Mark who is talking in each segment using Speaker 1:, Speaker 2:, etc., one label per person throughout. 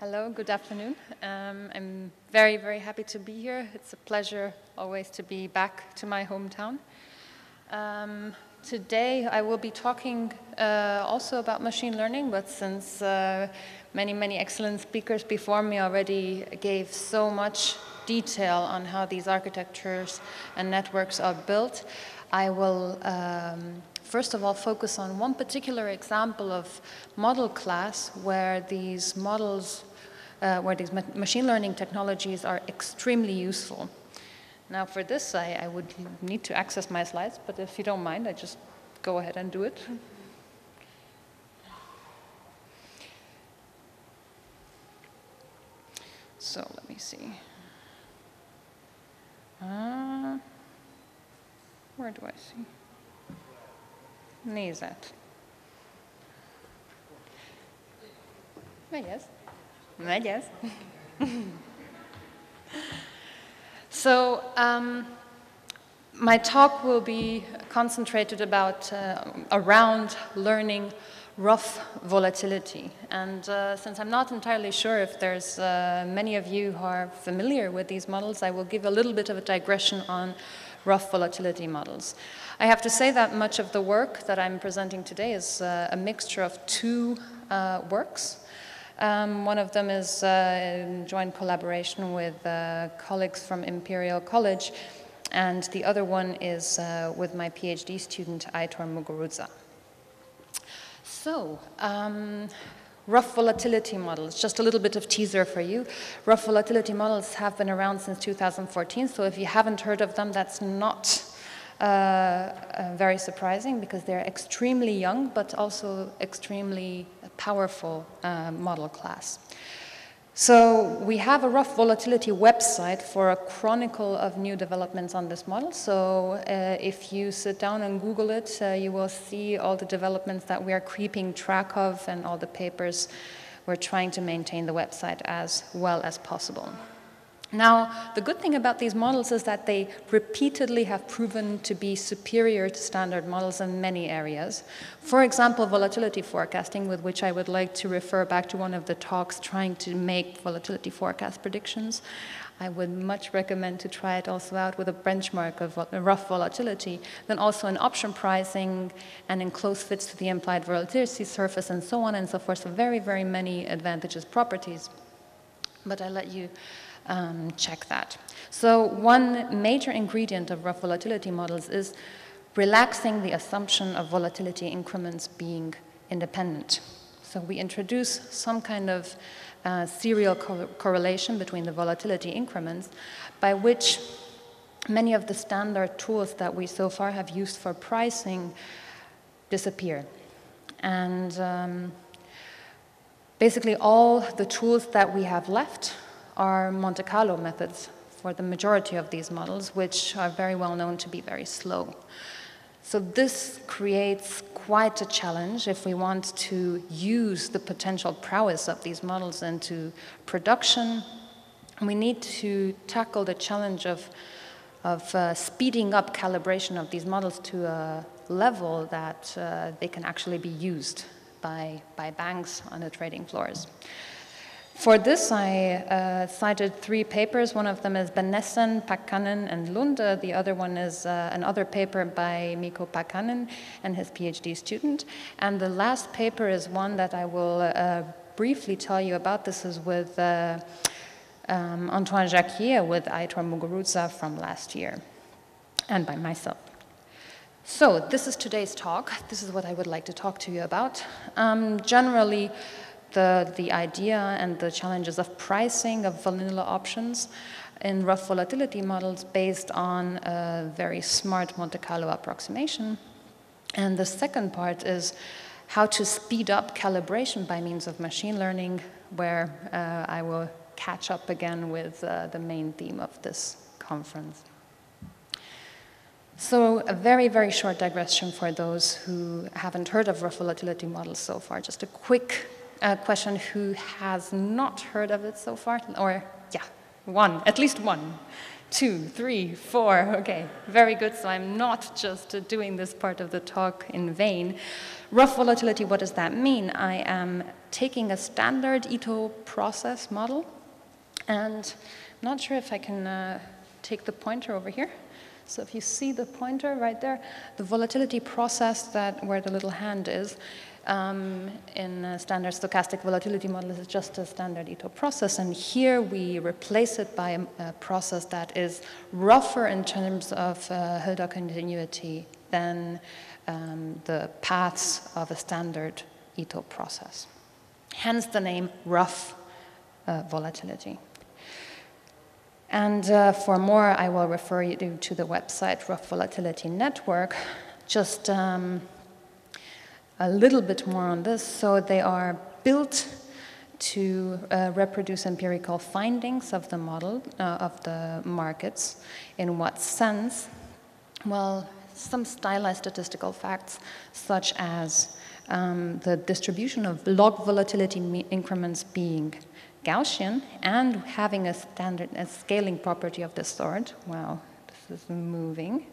Speaker 1: Hello, good afternoon. I'm very, very happy to be here. It's a pleasure always to be back to my hometown. Today I will be talking also about machine learning, but since many excellent speakers before me already gave so much detail on how these architectures and networks are built, I will first of all focus on one particular example of model class where these models, machine learning technologies are extremely useful. Now for this I would need to access my slides, but if you don't mind, I just go ahead and do it. So let me see. Where do I see? Nézet. Megyesz. So my talk will be concentrated around learning rough volatility. And since I'm not entirely sure if there's many of you who are familiar with these models, I will give a little bit of a digression on rough volatility models. I have to say that much of the work that I'm presenting today is a mixture of two works. One of them is in joint collaboration with colleagues from Imperial College, and the other one is with my PhD student, Aitor Muguruza. So, rough volatility models, just a little bit of teaser for you. Rough volatility models have been around since 2014, so if you haven't heard of them, that's not very surprising because they're extremely young, but also extremely powerful model class. So we have a rough volatility website for a chronicle of new developments on this model. So if you sit down and Google it, you will see all the developments that we are keeping track of and all the papers. We're trying to maintain the website as well as possible. Now, the good thing about these models is that they repeatedly have proven to be superior to standard models in many areas. For example, volatility forecasting, with which I would like to refer back to one of the talks trying to make volatility forecast predictions. I would much recommend to try it also out with a benchmark of rough volatility, then also in option pricing and in close fits to the implied volatility surface and so on and so forth. So very many advantageous properties. But I'll let you check that. So one major ingredient of rough volatility models is relaxing the assumption of volatility increments being independent. So we introduce some kind of serial correlation between the volatility increments by which many of the standard tools that we so far have used for pricing disappear. And basically all the tools that we have left are Monte Carlo methods for the majority of these models, which are very well known to be very slow. So this creates quite a challenge if we want to use the potential prowess of these models into production. We need to tackle the challenge of speeding up calibration of these models to a level that they can actually be used by banks on the trading floors. For this, I cited three papers. One of them is Benessen, Pakkanen, and Lund. The other one is another paper by Mikko Pakkanen and his PhD student. And the last paper is one that I will briefly tell you about. This is with Antoine Jacquier with Aitor Muguruza from last year, and by myself. So this is today's talk. This is what I would like to talk to you about. Generally, the idea and the challenges of pricing of vanilla options in rough volatility models based on a very smart Monte Carlo approximation. And the second part is how to speed up calibration by means of machine learning, where I will catch up again with the main theme of this conference. So a very short digression for those who haven't heard of rough volatility models so far. Just a quick question, who has not heard of it so far? Or, yeah, one, at least one. 2, 3, 4. Okay, very good. So I'm not just doing this part of the talk in vain. Rough volatility, what does that mean? I am taking a standard Ito process model, and I'm not sure if I can take the pointer over here. So if you see the pointer right there, the volatility process where the little hand is, in a standard stochastic volatility model is just a standard Ito process, and here we replace it by a process that is rougher in terms of Hilda continuity than the paths of a standard Ito process. Hence the name rough volatility. And for more, I will refer you to the website Rough Volatility Network. Just a little bit more on this. So they are built to reproduce empirical findings of the model, of the markets. In what sense? Well, some stylized statistical facts, such as the distribution of log volatility increments being Gaussian and having a scaling property of this sort. Wow, this is moving.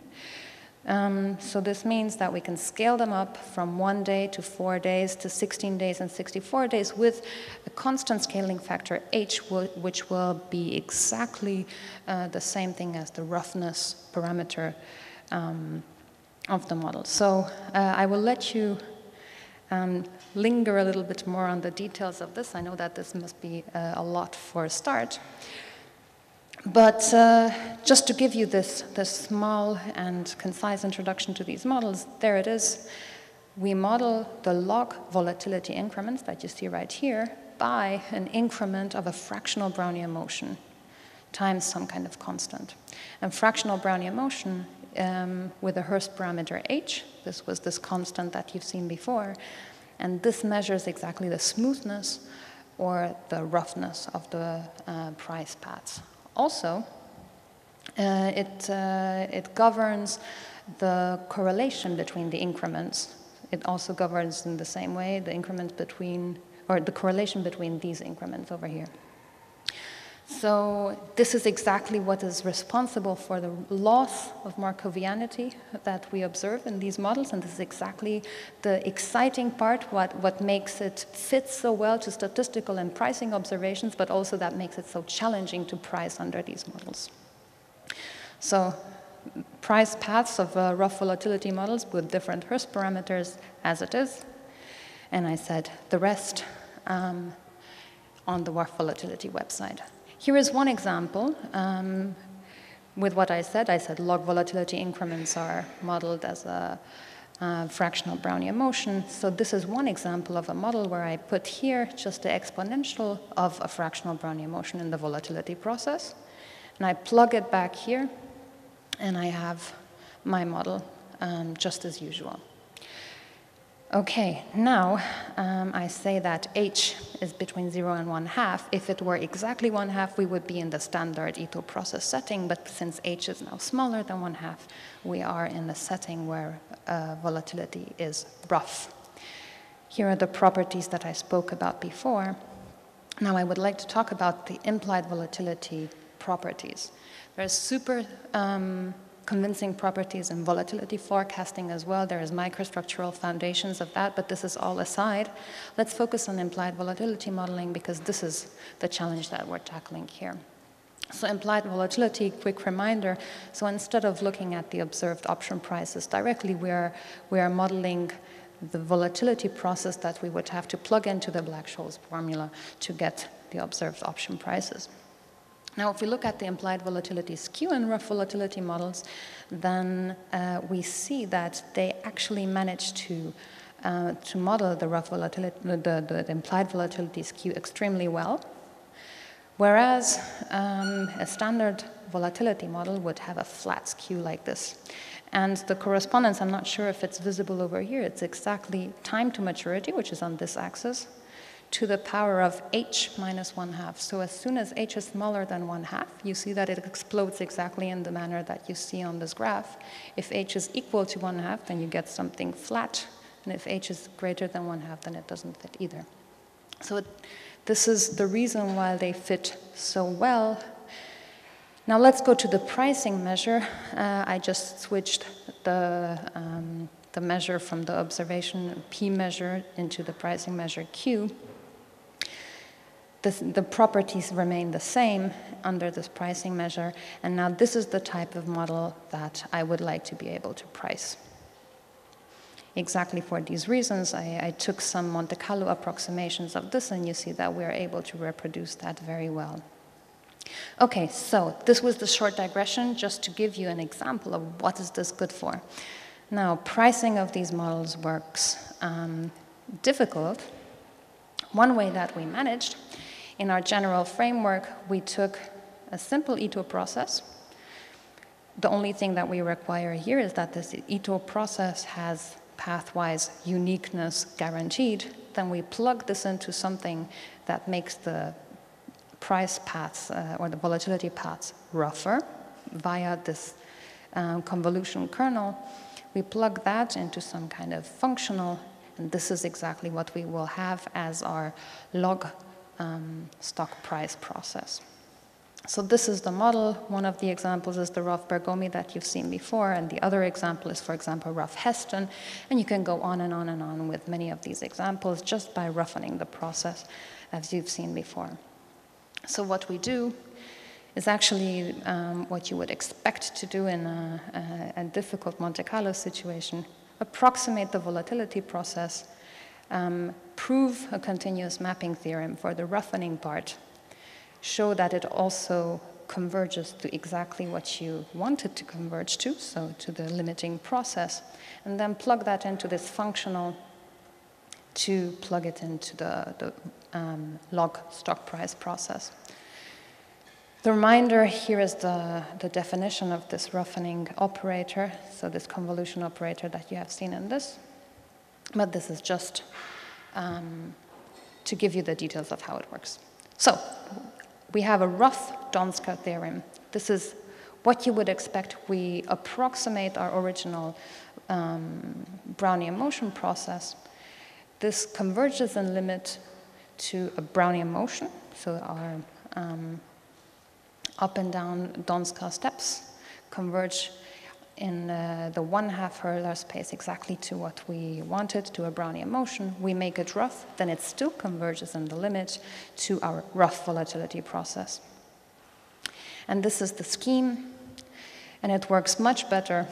Speaker 1: So this means that we can scale them up from 1 day to 4 days to 16 days and 64 days with a constant scaling factor h, which will be exactly the same thing as the roughness parameter of the model. So I will let you linger a little bit more on the details of this. I know that this must be a lot for a start. But just to give you this small and concise introduction to these models, there it is. We model the log volatility increments that you see right here by an increment of a fractional Brownian motion times some kind of constant. And fractional Brownian motion with a Hurst parameter h, this was this constant that you've seen before, and this measures exactly the smoothness or the roughness of the price paths. Also, it governs the correlation between the increments. It also governs in the same way the increment between, or the correlation between these increments over here. So this is exactly what is responsible for the loss of Markovianity that we observe in these models, and this is exactly the exciting part, what makes it fit so well to statistical and pricing observations, but also that makes it so challenging to price under these models. So price paths of rough volatility models with different Hurst parameters as it is, and I said the rest on the Rough Volatility website. Here is one example with what I said. Log volatility increments are modeled as a fractional Brownian motion. So this is one example of a model where I put here just the exponential of a fractional Brownian motion in the volatility process. And I plug it back here, and I have my model just as usual. Okay, now I say that h is between 0 and 1/2. If it were exactly 1/2, we would be in the standard Ito process setting, but since h is now smaller than 1/2, we are in the setting where volatility is rough. Here are the properties that I spoke about before. Now I would like to talk about the implied volatility properties. There's super convincing properties in volatility forecasting as well. There is microstructural foundations of that, but this is all aside. Let's focus on implied volatility modeling because this is the challenge that we're tackling here. So implied volatility, quick reminder, so instead of looking at the observed option prices directly, we are modeling the volatility process that we would have to plug into the Black-Scholes formula to get the observed option prices. Now, if we look at the implied volatility skew in rough volatility models, then we see that they actually manage to model the rough volatility, the implied volatility skew extremely well, whereas a standard volatility model would have a flat skew like this. And the correspondence, I'm not sure if it's visible over here, it's exactly time to maturity, which is on this axis, to the power of h minus 1/2. So as soon as h is smaller than 1/2, you see that it explodes exactly in the manner that you see on this graph. If h is equal to 1/2, then you get something flat. And if h is greater than 1/2, then it doesn't fit either. So this is the reason why they fit so well. Now let's go to the pricing measure. I just switched the measure from the observation P measure into the pricing measure Q. The properties remain the same under this pricing measure, and now this is the type of model that I would like to be able to price. Exactly for these reasons, I took some Monte Carlo approximations of this, and you see that we are able to reproduce that very well. Okay, so this was the short digression just to give you an example of what is this good for. Now, pricing of these models works difficult. One way that we managed, in our general framework, we took a simple Ito process. The only thing that we require here is that this Ito process has pathwise uniqueness guaranteed. Then we plug this into something that makes the price paths or the volatility paths rougher via this convolution kernel. We plug that into some kind of functional, and this is exactly what we will have as our log stock price process. So this is the model. One of the examples is the Rough Bergomi that you've seen before, and the other example is, for example, Rough Heston, and you can go on and on and on with many of these examples just by roughening the process, as you've seen before. So what we do is actually what you would expect to do in a difficult Monte Carlo situation: approximate the volatility process, prove a continuous mapping theorem for the roughening part, show that it also converges to exactly what you want it to converge to, so to the limiting process, and then plug that into this functional to plug it into the log stock price process. The reminder here is the definition of this roughening operator, so this convolution operator that you have seen in this. But this is just to give you the details of how it works. So we have a rough Tomska theorem. This is what you would expect. We approximate our original Brownian motion process. This converges in limit to a Brownian motion, so our up and down Tomska steps converge in the 1/2 Hurler space exactly to what we wanted, to a Brownian motion. We make it rough, then it still converges in the limit to our rough volatility process. And this is the scheme, and it works much better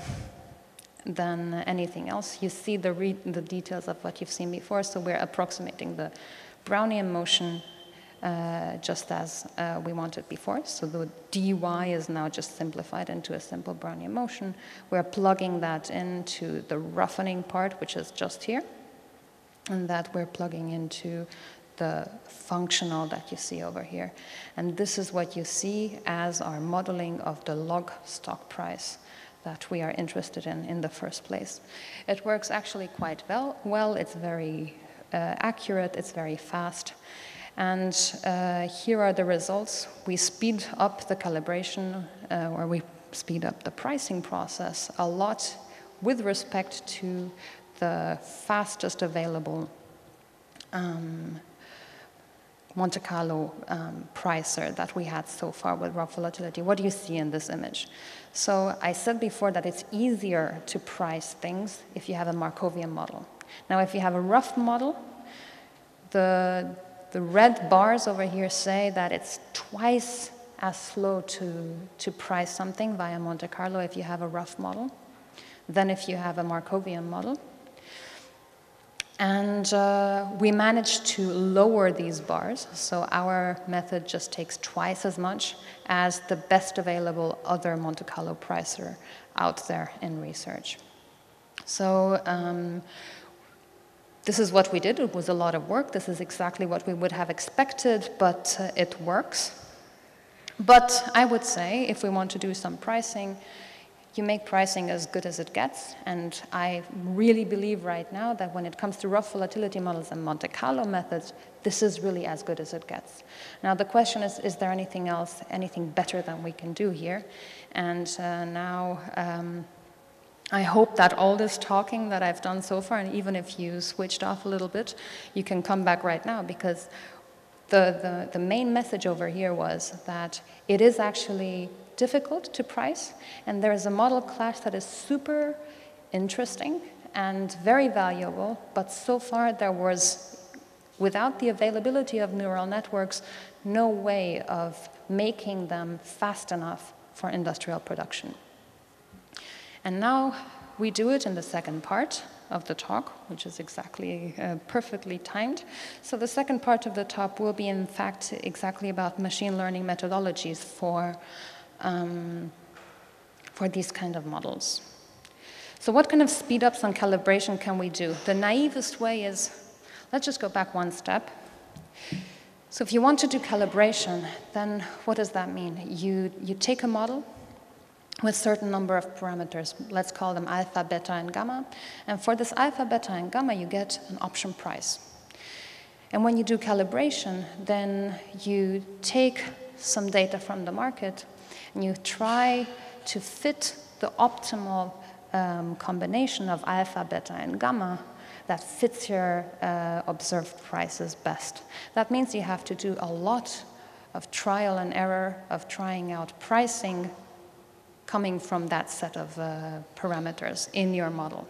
Speaker 1: than anything else. You see the details of what you've seen before, so we're approximating the Brownian motion just as we wanted before. So the dy is now just simplified into a simple Brownian motion. We're plugging that into the roughening part, which is just here, and that we're plugging into the functional that you see over here. And this is what you see as our modeling of the log stock price that we are interested in the first place. It works actually quite well. It's very accurate, it's very fast. And here are the results. We speed up the calibration, or we speed up the pricing process a lot with respect to the fastest available Monte Carlo pricer that we had so far with rough volatility. What do you see in this image? So I said before that it's easier to price things if you have a Markovian model. Now, if you have a rough model, the red bars over here say that it's twice as slow to price something via Monte Carlo if you have a rough model than if you have a Markovian model. And we managed to lower these bars, so our method just takes twice as much as the best available other Monte Carlo pricer out there in research. So this is what we did. It was a lot of work. This is exactly what we would have expected, but it works. But I would say if we want to do some pricing, you make pricing as good as it gets, and I really believe right now that when it comes to rough volatility models and Monte Carlo methods, this is really as good as it gets. Now the question is there anything else, anything better than we can do here? And now I hope that all this talking that I've done so far, and even if you switched off a little bit, you can come back right now, because the main message over here was that it is actually difficult to price, and there is a model class that is super interesting and very valuable, but so far there was, without the availability of neural networks, no way of making them fast enough for industrial production. And now we do it in the second part of the talk, which is exactly perfectly timed. So the second part of the talk will be, in fact, exactly about machine learning methodologies for these kind of models. So what kind of speed-ups on calibration can we do? The naivest way is, let's just go back one step. So if you want to do calibration, then what does that mean? You take a model with a certain number of parameters. Let's call them alpha, beta, and gamma. And for this alpha, beta, and gamma, you get an option price. And when you do calibration, then you take some data from the market, and you try to fit the optimal combination of alpha, beta, and gamma that fits your observed prices best. That means you have to do a lot of trial and error of trying out pricing coming from that set of parameters in your model.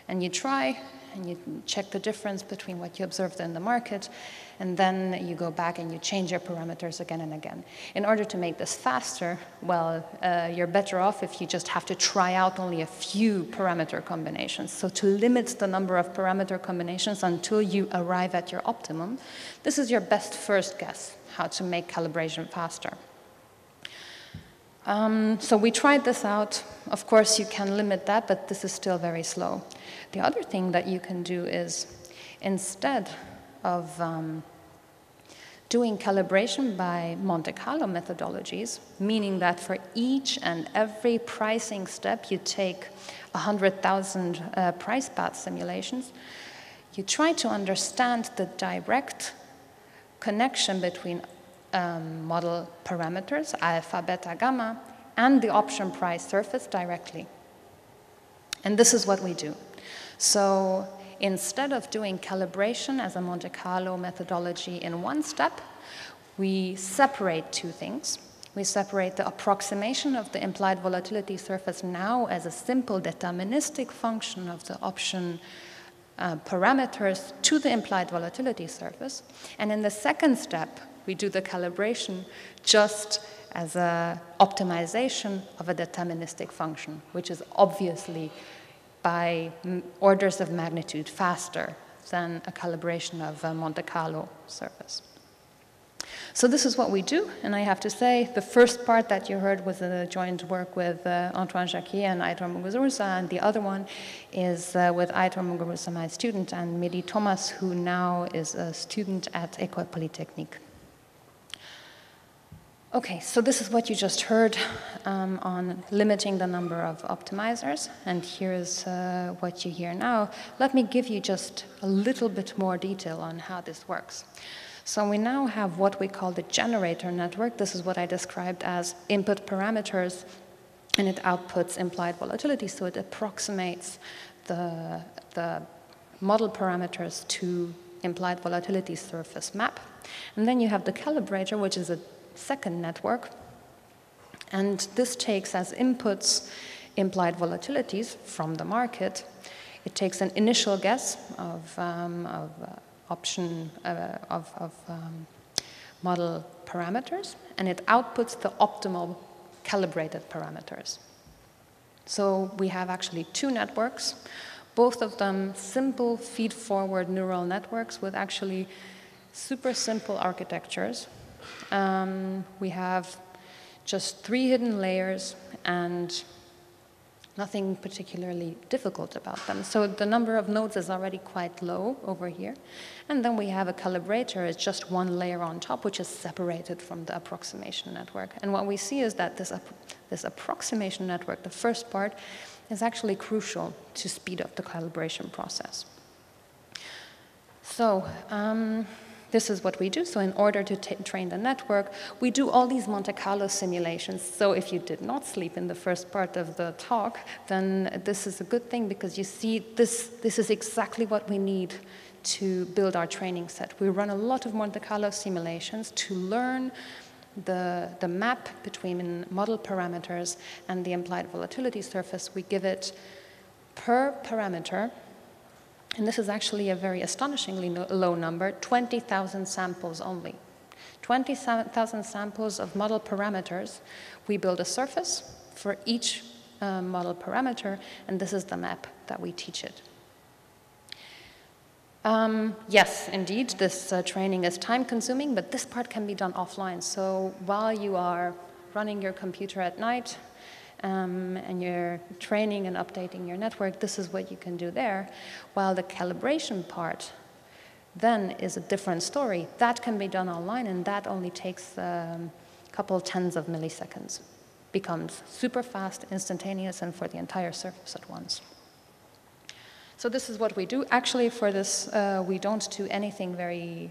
Speaker 1: And you try, and you check the difference between what you observed in the market, and then you go back and you change your parameters again and again. In order to make this faster, well, you're better off if you just have to try out only a few parameter combinations. So to limit the number of parameter combinations until you arrive at your optimum, this is your best first guess, how to make calibration faster. So we tried this out. Of course, you can limit that, but this is still very slow. The other thing that you can do is, instead of doing calibration by Monte Carlo methodologies, meaning that for each and every pricing step you take 100,000 price path simulations, you try to understand the direct connection between model parameters, alpha, beta, gamma, and the option price surface directly. And this is what we do. So instead of doing calibration as a Monte Carlo methodology in one step, we separate two things. We separate the approximation of the implied volatility surface now as a simple deterministic function of the option parameters to the implied volatility surface. And in the second step, we do the calibration just as an optimization of a deterministic function, which is obviously by orders of magnitude faster than a calibration of a Monte Carlo surface. So this is what we do, and I have to say, the first part that you heard was a joint work with Antoine Jacquier and Aitor Muguruza, and the other one is with Aitor Muguruza, my student, and Mehdi Thomas, who now is a student at École Polytechnique. Okay, so this is what you just heard on limiting the number of optimizers, and here's what you hear now. Let me give you just a little bit more detail on how this works. So we now have what we call the generator network. This is what I described as input parameters, and it outputs implied volatility, so it approximates the model parameters to implied volatility surface map. And then you have the calibrator, which is a second network, and this takes as inputs implied volatilities from the market. It takes an initial guess of model parameters, and it outputs the optimal calibrated parameters. So we have actually two networks, both of them simple feed-forward neural networks with actually super simple architectures. We have just 3 hidden layers and nothing particularly difficult about them. So the number of nodes is already quite low over here. And then we have a calibrator, it's just 1 layer on top, which is separated from the approximation network. And what we see is that this approximation network, the first part, is actually crucial to speed up the calibration process. So, this is what we do. So in order to train the network, we do all these Monte Carlo simulations. So if you did not sleep in the first part of the talk, then this is a good thing, because you see this is exactly what we need to build our training set. We run a lot of Monte Carlo simulations to learn the map between model parameters and the implied volatility surface, we give it per parameter, and this is actually a very astonishingly low number, 20,000 samples only. 20,000 samples of model parameters. We build a surface for each model parameter, and this is the map that we teach it. Yes, indeed, this training is time-consuming, but this part can be done offline. So while you are running your computer at night and you're training and updating your network, this is what you can do there, while the calibration part then is a different story. That can be done online, and that only takes a couple tens of milliseconds. Becomes super fast, instantaneous, and for the entire surface at once. So this is what we do. Actually, for this, we don't do anything very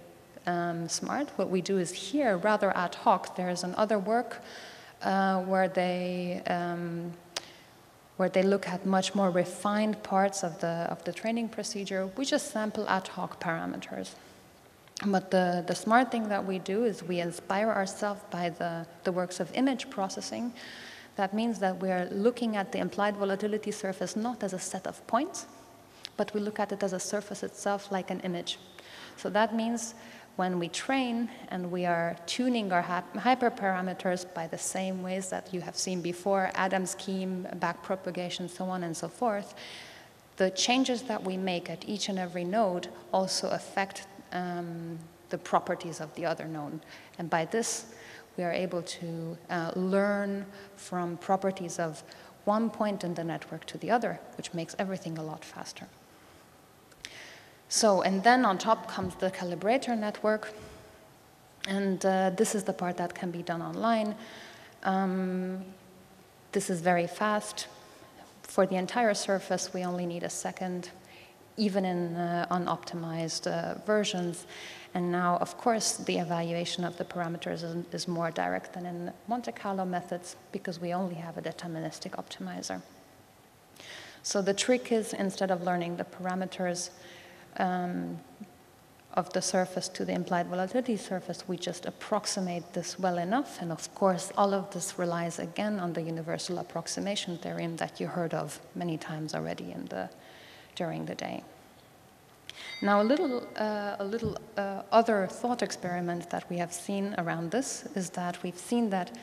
Speaker 1: smart. What we do is here, rather ad hoc. There is another work where they look at much more refined parts of the training procedure. We just sample ad hoc parameters. But the smart thing that we do is we inspire ourselves by the works of image processing. That means that we're looking at the implied volatility surface not as a set of points, but we look at it as a surface itself like an image. So that means when we train and we are tuning our hyperparameters by the same ways that you have seen before, Adam scheme, backpropagation, so on and so forth, the changes that we make at each and every node also affect the properties of the other node. And by this, we are able to learn from properties of one point in the network to the other, which makes everything a lot faster. So, and then on top comes the calibrator network, and this is the part that can be done online. This is very fast. For the entire surface, we only need a second, even in unoptimized versions. And now, of course, the evaluation of the parameters is more direct than in Monte Carlo methods because we only have a deterministic optimizer. So the trick is, instead of learning the parameters of the surface to the implied volatility surface, we just approximate this well enough. And of course, all of this relies again on the universal approximation theorem that you heard of many times already during the day. Now, a little other thought experiment that we have seen around this is that we've seen that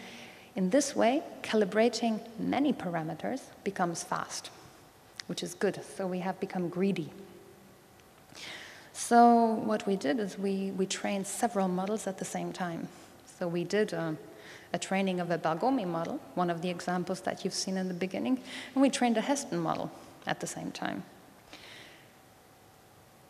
Speaker 1: in this way, calibrating many parameters becomes fast, which is good. So we have become greedy. So what we did is we trained several models at the same time. So we did a training of a Bergomi model, one of the examples that you've seen in the beginning, and we trained a Heston model at the same time.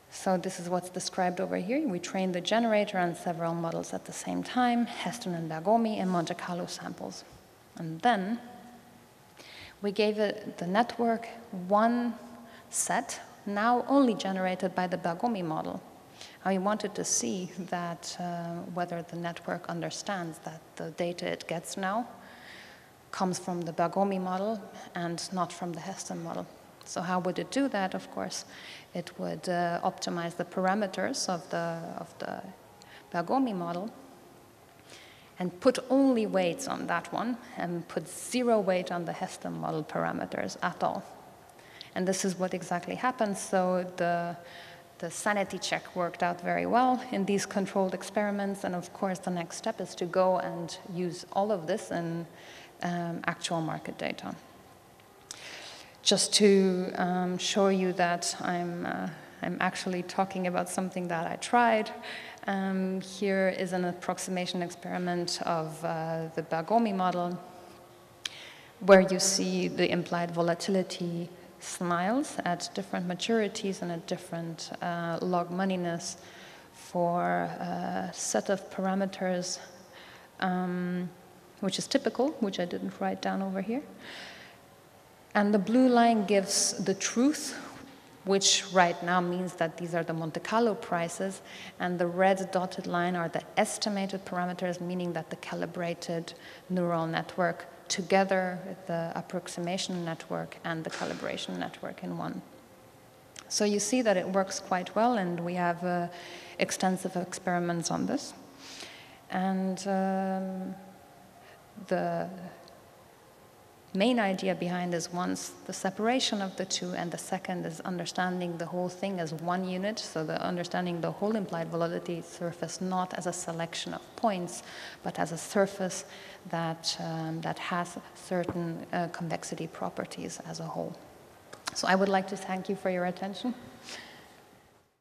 Speaker 1: So this is what's described over here. We trained the generator on several models at the same time, Heston and Bergomi and Monte Carlo samples. And then we gave it the network one set, now only generated by the Bergomi model. And we wanted to see that whether the network understands that the data it gets now comes from the Bergomi model and not from the Heston model. So how would it do that? Of course, it would optimize the parameters of the Bergomi model and put only weights on that one and put 0 weight on the Heston model parameters at all. And this is what exactly happens. So the sanity check worked out very well in these controlled experiments. And of course, the next step is to go and use all of this in actual market data. Just to show you that I'm actually talking about something that I tried. Here is an approximation experiment of the Bergomi model, where you see the implied volatility smiles at different maturities and at different log moneyness for a set of parameters, which is typical, which I didn't write down over here. And the blue line gives the truth, which right now means that these are the Monte Carlo prices, and the red dotted line are the estimated parameters, meaning that the calibrated neural network together the approximation network and the calibration network in one. So you see that it works quite well, and we have extensive experiments on this. And the main idea behind is once the separation of the two, and the second is understanding the whole thing as one unit, so the understanding the whole implied volatility surface not as a selection of points, but as a surface that, that has certain convexity properties as a whole. So I would like to thank you for your attention.